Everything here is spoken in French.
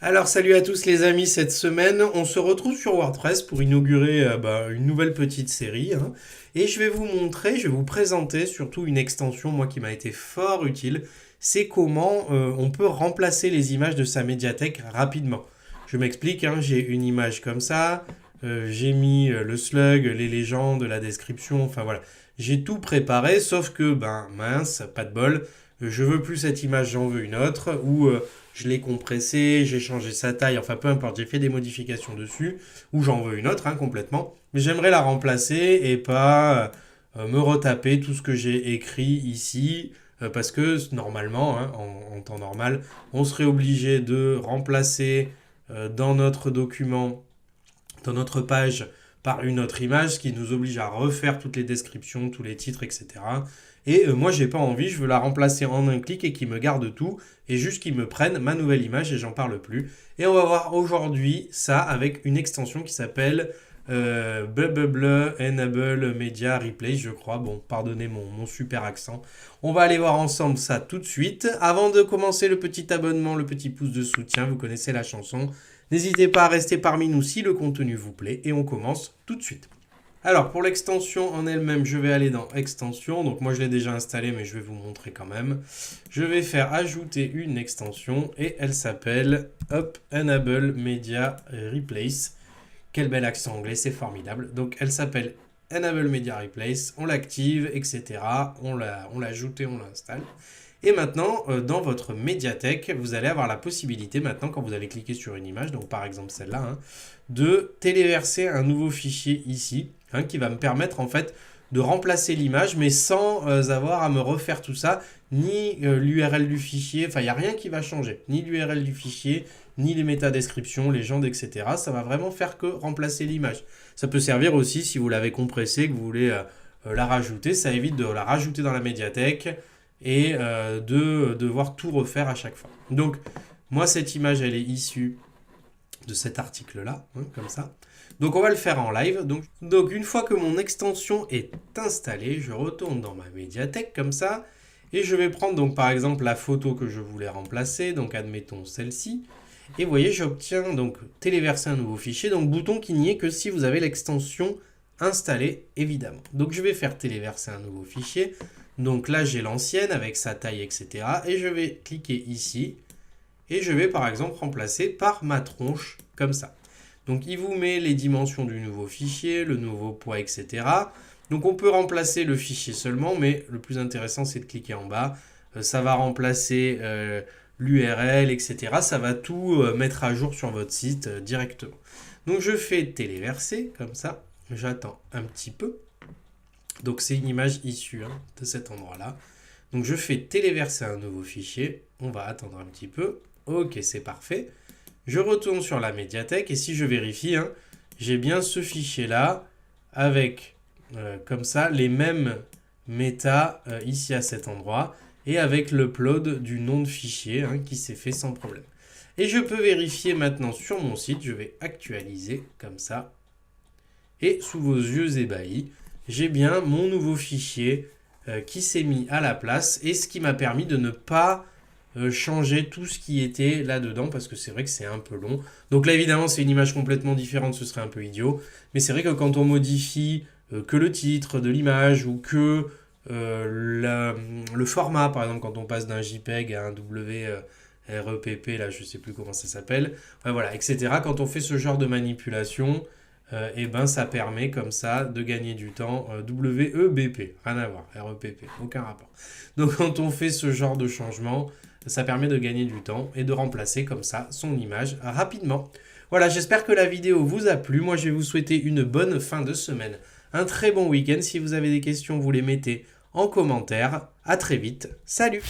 Alors salut à tous les amis, cette semaine on se retrouve sur WordPress pour inaugurer une nouvelle petite série, hein. Et je vais vous montrer, je vais vous présenter surtout une extension moi qui m'a été fort utile, c'est comment on peut remplacer les images de sa médiathèque rapidement. Je m'explique, hein, j'ai une image comme ça, j'ai mis le slug, les légendes, la description, enfin voilà. J'ai tout préparé sauf que mince, pas de bol, je veux plus cette image, j'en veux une autre, ou je l'ai compressé, j'ai changé sa taille, enfin peu importe, j'ai fait des modifications dessus, ou j'en veux une autre, hein, complètement. Mais j'aimerais la remplacer et pas me retaper tout ce que j'ai écrit ici, parce que normalement, hein, en temps normal, on serait obligé de remplacer dans notre document, dans notre page, par une autre image, ce qui nous oblige à refaire toutes les descriptions, tous les titres, etc. Et moi, j'ai pas envie, je veux la remplacer en un clic et qu'il me garde tout, et juste qu'il me prenne ma nouvelle image et j'en parle plus. Et on va voir aujourd'hui ça avec une extension qui s'appelle Enable Media Replace, je crois. Bon, pardonnez mon super accent. On va aller voir ensemble ça tout de suite. Avant de commencer, le petit abonnement, le petit pouce de soutien, vous connaissez la chanson. N'hésitez pas à rester parmi nous si le contenu vous plaît et on commence tout de suite. Alors pour l'extension en elle-même, je vais aller dans extension. Donc moi je l'ai déjà installée mais je vais vous montrer quand même. Je vais faire ajouter une extension et elle s'appelle Enable Media Replace. Quel bel accent anglais, c'est formidable. Donc elle s'appelle Enable Media Replace, on l'active, etc. On l'ajoute et on l'installe. Et maintenant, dans votre médiathèque, vous allez avoir la possibilité maintenant, quand vous allez cliquer sur une image, donc par exemple celle-là, hein, de téléverser un nouveau fichier ici, hein, qui va me permettre en fait de remplacer l'image, mais sans avoir à me refaire tout ça, ni l'URL du fichier, enfin il n'y a rien qui va changer, ni l'URL du fichier, ni les métadescriptions, légendes, etc. Ça va vraiment faire que remplacer l'image. Ça peut servir aussi si vous l'avez compressée, que vous voulez la rajouter, ça évite de la rajouter dans la médiathèque, et de devoir tout refaire à chaque fois. Donc, moi, cette image, elle est issue de cet article-là, hein, comme ça. Donc, on va le faire en live. Donc, une fois que mon extension est installée, je retourne dans ma médiathèque, comme ça, et je vais prendre, donc, par exemple, la photo que je voulais remplacer, donc, admettons celle-ci. Et vous voyez, j'obtiens, donc, téléverser un nouveau fichier, donc, bouton qui n'y est que si vous avez l'extension installée, évidemment. Donc, je vais faire téléverser un nouveau fichier. Donc là, j'ai l'ancienne avec sa taille, etc. Et je vais cliquer ici. Et je vais par exemple remplacer par ma tronche, comme ça. Donc il vous met les dimensions du nouveau fichier, le nouveau poids, etc. Donc on peut remplacer le fichier seulement, mais le plus intéressant, c'est de cliquer en bas. Ça va remplacer l'URL, etc. Ça va tout mettre à jour sur votre site directement. Donc je fais téléverser, comme ça. J'attends un petit peu. Donc c'est une image issue, hein, de cet endroit-là. Donc je fais téléverser un nouveau fichier. On va attendre un petit peu. Ok, c'est parfait. Je retourne sur la médiathèque et si je vérifie, hein, j'ai bien ce fichier-là avec, comme ça, les mêmes méta ici à cet endroit et avec l'upload du nom de fichier, hein, qui s'est fait sans problème. Et je peux vérifier maintenant sur mon site. Je vais actualiser comme ça. Et sous vos yeux ébahis, j'ai bien mon nouveau fichier qui s'est mis à la place et ce qui m'a permis de ne pas changer tout ce qui était là-dedans parce que c'est vrai que c'est un peu long. Donc là, évidemment, c'est une image complètement différente, ce serait un peu idiot. Mais c'est vrai que quand on modifie que le titre de l'image ou que le format, par exemple, quand on passe d'un JPEG à un WREPP, là, je ne sais plus comment ça s'appelle, voilà, etc. Quand on fait ce genre de manipulation, et ça permet comme ça de gagner du temps. WEBP, rien à voir, REPP, aucun rapport. Donc quand on fait ce genre de changement, ça permet de gagner du temps et de remplacer comme ça son image rapidement. Voilà, j'espère que la vidéo vous a plu. Moi, je vais vous souhaiter une bonne fin de semaine, un très bon week-end. Si vous avez des questions, vous les mettez en commentaire. À très vite, salut!